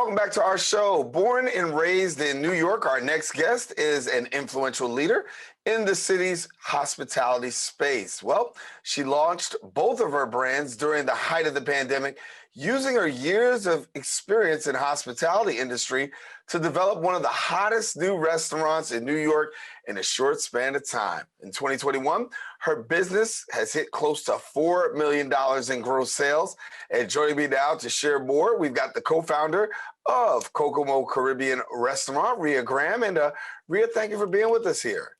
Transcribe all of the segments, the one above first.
welcome back to our show. Born and raised in New York, our next guest is an influential leader in the city's hospitality space. Well, she launched both of her brands during the height of the pandemic, using her years of experience in the hospitality industry to develop one of the hottest new restaurants in New York in a short span of time. In 2021, her business has hit close to $4 million in gross sales. And joining me now to share more, we've got the co-founder of Kokomo Caribbean Restaurant, Ria Graham. And Ria, thank you for being with us here.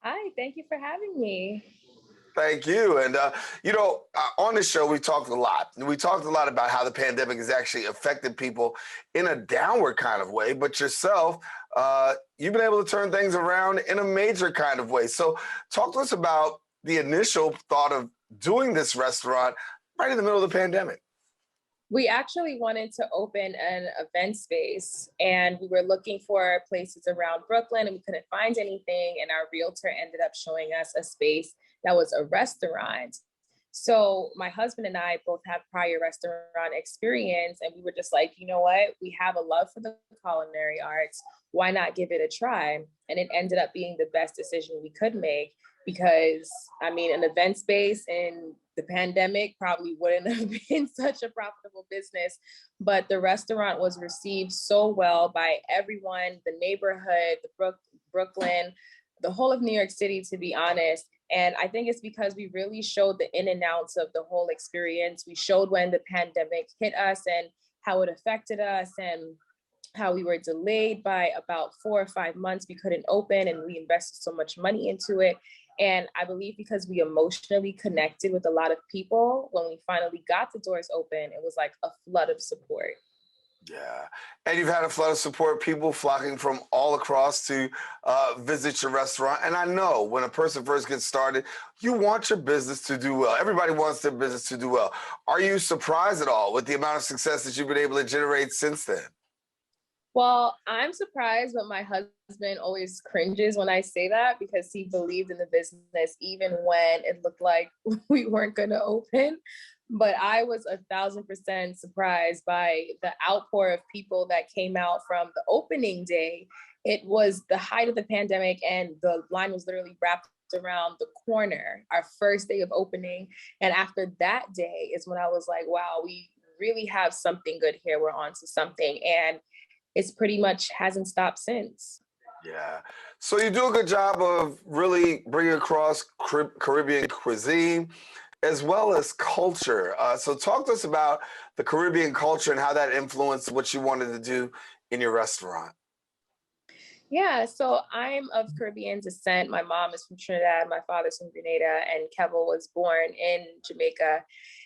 Hi, thank you for having me. Thank you. And, on this show, we talked a lot. We talked a lot about how the pandemic has actually affected people in a downward kind of way. But yourself, you've been able to turn things around in a major kind of way. So talk to us about the initial thought of doing this restaurant right in the middle of the pandemic. We actually wanted to open an event space, and we were looking for places around Brooklyn, and we couldn't find anything. And our realtor ended up showing us a space that was a restaurant. So my husband and I both have prior restaurant experience, and we were just like, you know what? We have a love for the culinary arts. Why not give it a try? And it ended up being the best decision we could make because, an event space in the pandemic probably wouldn't have been such a profitable business, but the restaurant was received so well by everyone, the neighborhood, Brooklyn, the whole of New York City, to be honest. And I think it's because we really showed the in and outs of the whole experience. We showed when the pandemic hit us and how it affected us and how we were delayed by about 4 or 5 months. We couldn't open and we invested so much money into it. And I believe because we emotionally connected with a lot of people, when we finally got the doors open, it was like a flood of support. Yeah. And you've had a flood of support, people flocking from all across to visit your restaurant. And I know when a person first gets started, you want your business to do well. Everybody wants their business to do well. Are you surprised at all with the amount of success that you've been able to generate since then? Well, I'm surprised, but my husband always cringes when I say that because he believed in the business even when it looked like we weren't going to open. But I was 1,000% surprised by the outpour of people that came out from the opening day. It was the height of the pandemic and the line was literally wrapped around the corner, our first day of opening. And after that day is when I was like, wow, we really have something good here. We're on to something. And it's pretty much hasn't stopped since. Yeah. So you do a good job of really bringing across Caribbean cuisine as well as culture. So talk to us about the Caribbean culture and how that influenced what you wanted to do in your restaurant. Yeah, so I'm of Caribbean descent. My mom is from Trinidad, my father's from Grenada, and Kevel was born in Jamaica.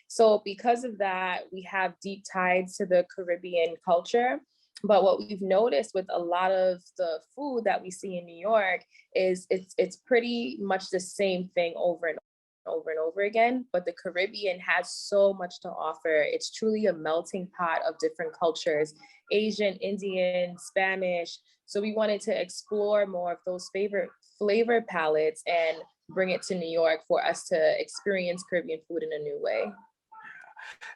So because of that, we have deep ties to the Caribbean culture. But what we've noticed with a lot of the food that we see in New York is it's pretty much the same thing over and over again. But the Caribbean has so much to offer. It's truly a melting pot of different cultures, Asian, Indian, Spanish. So we wanted to explore more of those flavor palettes and bring it to New York for us to experience Caribbean food in a new way.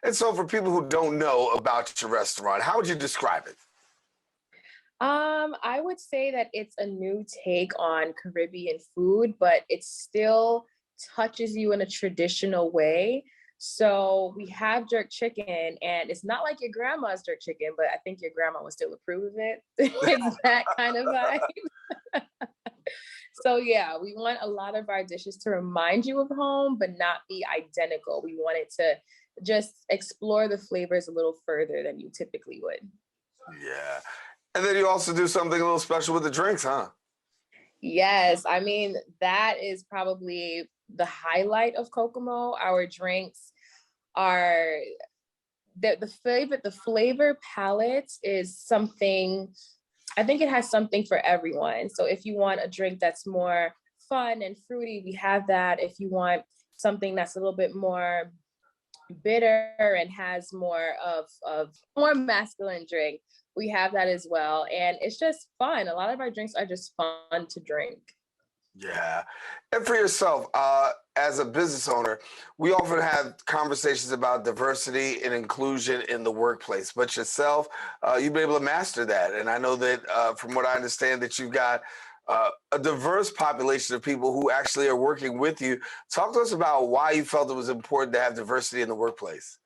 And so for people who don't know about your restaurant, how would you describe it? I would say that it's a new take on Caribbean food, but it still touches you in a traditional way. So we have jerk chicken, and it's not like your grandma's jerk chicken, but I think your grandma would still approve of it. It's that kind of vibe. So yeah, we want a lot of our dishes to remind you of home, but not be identical. We wanted to just explore the flavors a little further than you typically would. Yeah. And then you also do something a little special with the drinks, huh? Yes, that is probably the highlight of Kokomo. Our drinks are the flavor palette is something, I think it has something for everyone. So if you want a drink that's more fun and fruity, we have that. If you want something that's a little bit more bitter and has more of more masculine drink, we have that as well. And it's just fun. A lot of our drinks are just fun to drink. Yeah. And for yourself, as a business owner, we often have conversations about diversity and inclusion in the workplace. But yourself, you've been able to master that. And I know that from what I understand, that you've got a diverse population of people who actually are working with you. Talk to us about why you felt it was important to have diversity in the workplace.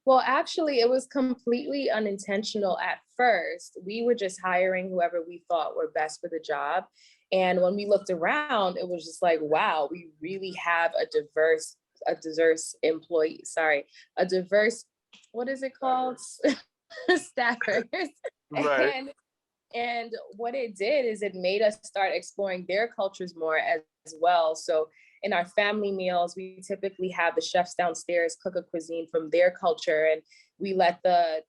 Well, actually, it was completely unintentional at first. We were just hiring whoever we thought were best for the job. And when we looked around, it was just like, wow, we really have a diverse employee, sorry, a diverse, what is it called? Staffers. Right. And and what it did is it made us start exploring their cultures more as well. So in our family meals, we typically have the chefs downstairs cook a cuisine from their culture, and we let the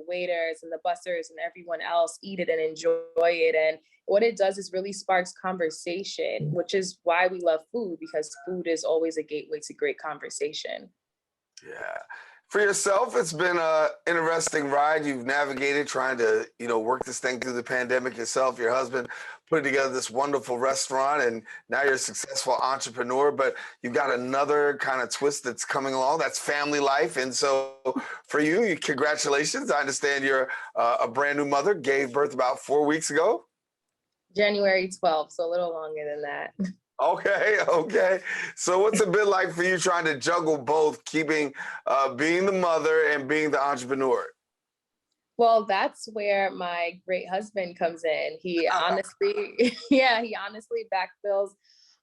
waiters and the bussers and everyone else eat it and enjoy it. And what it does is really sparks conversation, which is why we love food, because food is always a gateway to great conversation. Yeah. For yourself, it's been a interesting ride. You've navigated trying to, work this thing through the pandemic yourself. Your husband putting together this wonderful restaurant, and now you're a successful entrepreneur. But you've got another kind of twist that's coming along. That's family life, and so for you, congratulations. I understand you're a brand new mother. Gave birth about 4 weeks ago. January 12th, so a little longer than that. Okay, okay. So what's it been like for you trying to juggle both, keeping being the mother and being the entrepreneur? Well, that's where my great husband comes in. He honestly, yeah, he honestly backfills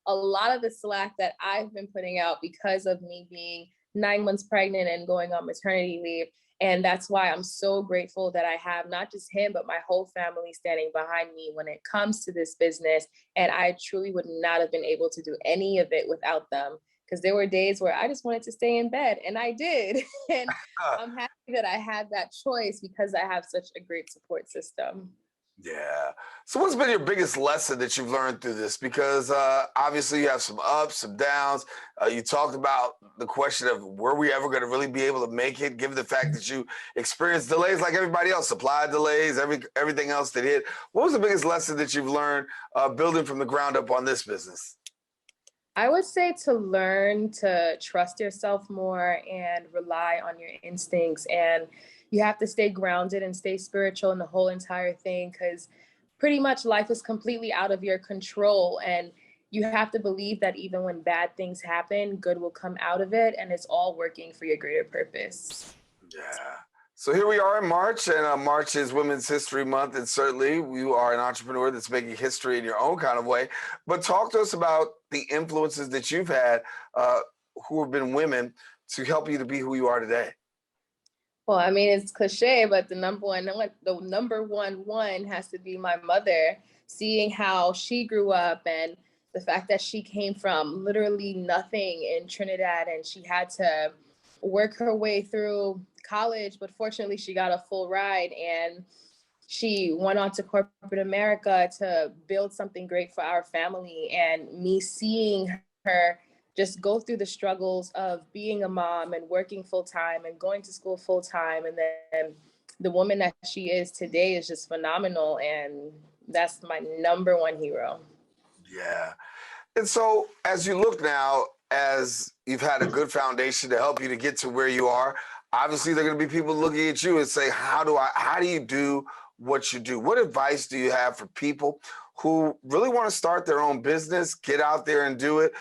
a lot of the slack that I've been putting out because of me being 9 months pregnant and going on maternity leave. And that's why I'm so grateful that I have not just him, but my whole family standing behind me when it comes to this business. And I truly would not have been able to do any of it without them, because there were days where I just wanted to stay in bed, and I did. And I'm happy that I had that choice because I have such a great support system. Yeah. So what's been your biggest lesson that you've learned through this? Because obviously you have some ups, some downs. You talked about the question of were we ever going to really be able to make it, given the fact that you experienced delays like everybody else, supply delays, everything else that hit. What was the biggest lesson that you've learned building from the ground up on this business? I would say to learn to trust yourself more and rely on your instincts. And you have to stay grounded and stay spiritual in the whole entire thing, because pretty much life is completely out of your control. And you have to believe that even when bad things happen, good will come out of it. And it's all working for your greater purpose. Yeah. So here we are in March, and March is Women's History Month, and certainly you are an entrepreneur that's making history in your own kind of way. But talk to us about the influences that you've had, uh, who have been women, to help you to be who you are today. Well, I mean, it's cliche, but the number one has to be my mother. Seeing how she grew up and the fact that she came from literally nothing in Trinidad, and she had to work her way through college, but fortunately she got a full ride, and she went on to corporate America to build something great for our family. And me seeing her just go through the struggles of being a mom and working full time and going to school full time, and then the woman that she is today is just phenomenal. And that's my number one hero. Yeah. And so as you look now, as you've had a good foundation to help you to get to where you are, obviously there are going to be people looking at you and say, how do you do what you do? What advice do you have for people who really want to start their own business, get out there and do it?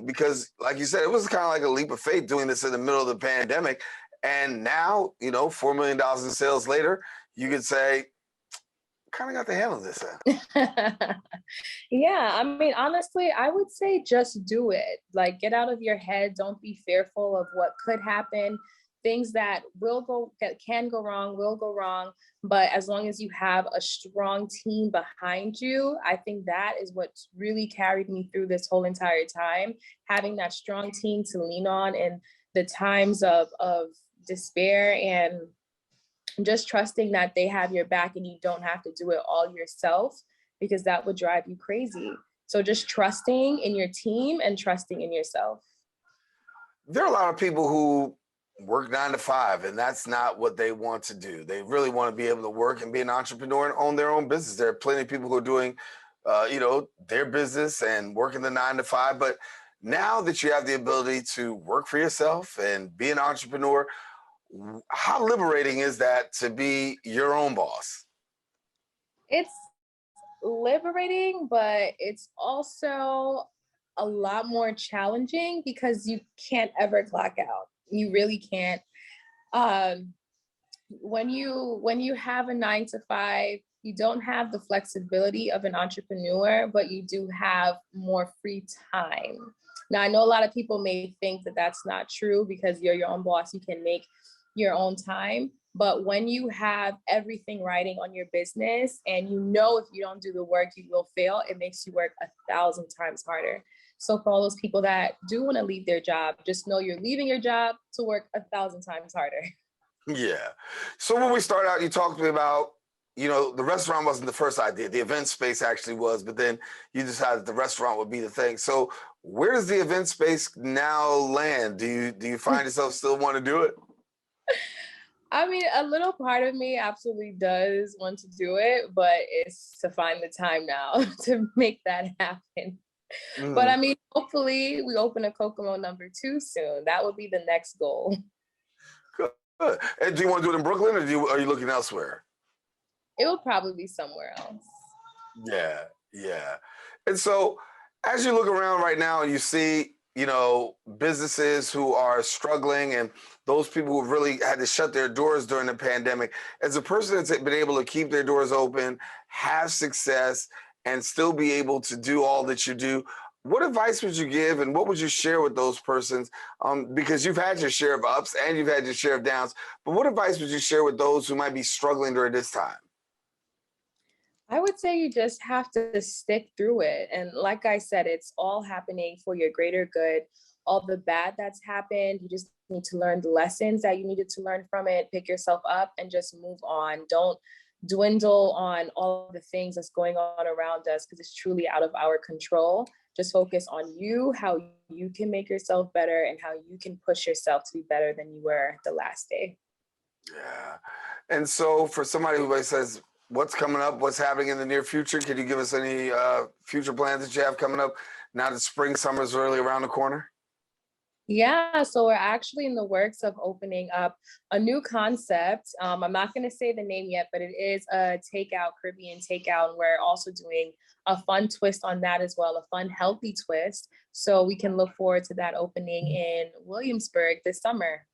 Because like you said, it was kind of like a leap of faith doing this in the middle of the pandemic. And now, $4 million in sales later, you could say, kind of got the handle of this. Yeah, I mean, honestly, I would say just do it. Like, get out of your head. Don't be fearful of what could happen. Things that can go wrong will go wrong. But as long as you have a strong team behind you, I think that is what's really carried me through this whole entire time. Having that strong team to lean on in the times of despair, and just trusting that they have your back and you don't have to do it all yourself, because that would drive you crazy. So just trusting in your team and trusting in yourself. There are a lot of people who work 9 to 5, and that's not what they want to do. They really want to be able to work and be an entrepreneur and own their own business. There are plenty of people who are doing their business and working the 9 to 5. But now that you have the ability to work for yourself and be an entrepreneur, how liberating is that to be your own boss? It's liberating, but it's also a lot more challenging because you can't ever clock out. You really can't. Um, when you have a 9 to 5, you don't have the flexibility of an entrepreneur, but you do have more free time. Now, I know a lot of people may think that that's not true because you're your own boss, you can make your own time. But when you have everything riding on your business and you know if you don't do the work, you will fail, it makes you work 1,000 times harder. So for all those people that do want to leave their job, just know you're leaving your job to work 1,000 times harder. Yeah. So when we start out, you talked to me about, the restaurant wasn't the first idea. The event space actually was, but then you decided the restaurant would be the thing. So where does the event space now land? Do you find yourself still want to do it? I mean, a little part of me absolutely does want to do it, but it's to find the time now to make that happen. But Mhm. I mean, hopefully we open a Kokomo #2 soon. That would be the next goal. Good. Good. And do you want to do it in Brooklyn, or are you looking elsewhere? It will probably be somewhere else. Yeah, yeah. And so as you look around right now and you see, businesses who are struggling and those people who really had to shut their doors during the pandemic, as a person that's been able to keep their doors open, have success, and still be able to do all that you do, what advice would you give and what would you share with those persons? Because you've had your share of ups and you've had your share of downs, but what advice would you share with those who might be struggling during this time? I would say you just have to stick through it. And like I said, it's all happening for your greater good. All the bad that's happened, you just need to learn the lessons that you needed to learn from it, pick yourself up, and just move on. Don't dwindle on all the things that's going on around us because it's truly out of our control. Just focus on you, how you can make yourself better, and how you can push yourself to be better than you were the last day. Yeah. And so for somebody who says, what's coming up, what's happening in the near future, can you give us any future plans that you have coming up now that spring, summer is really around the corner? Yeah, so we're actually in the works of opening up a new concept. I'm not going to say the name yet, but it is a takeout, Caribbean takeout. And we're also doing a fun twist on that as well, a fun, healthy twist. So we can look forward to that opening in Williamsburg this summer.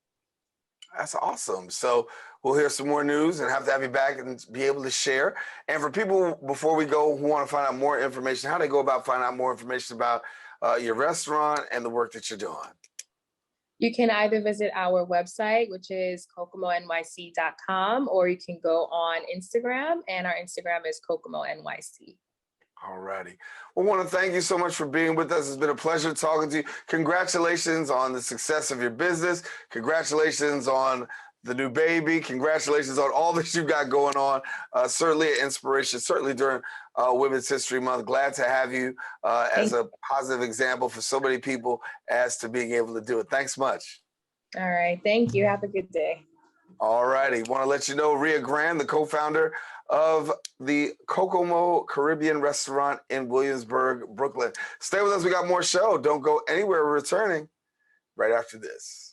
That's awesome. So we'll hear some more news and have to have you back and be able to share. And for people before we go who want to find out more information, how they go about finding out more information about your restaurant and the work that you're doing. You can either visit our website, which is kokomonyc.com, or you can go on Instagram, and our Instagram is kokomonyc. All righty. Well, I want to thank you so much for being with us. It's been a pleasure talking to you. Congratulations on the success of your business. Congratulations on the new baby. Congratulations on all that you've got going on. Certainly an inspiration, certainly during Women's History Month. Glad to have you as Thank a positive example for so many people as to being able to do it. Thanks much. All right. Thank you. Have a good day. All righty. Want to let you know Ria Graham, the co-founder of the Kokomo Caribbean restaurant in Williamsburg, Brooklyn. Stay with us. We got more show. Don't go anywhere. We're returning right after this.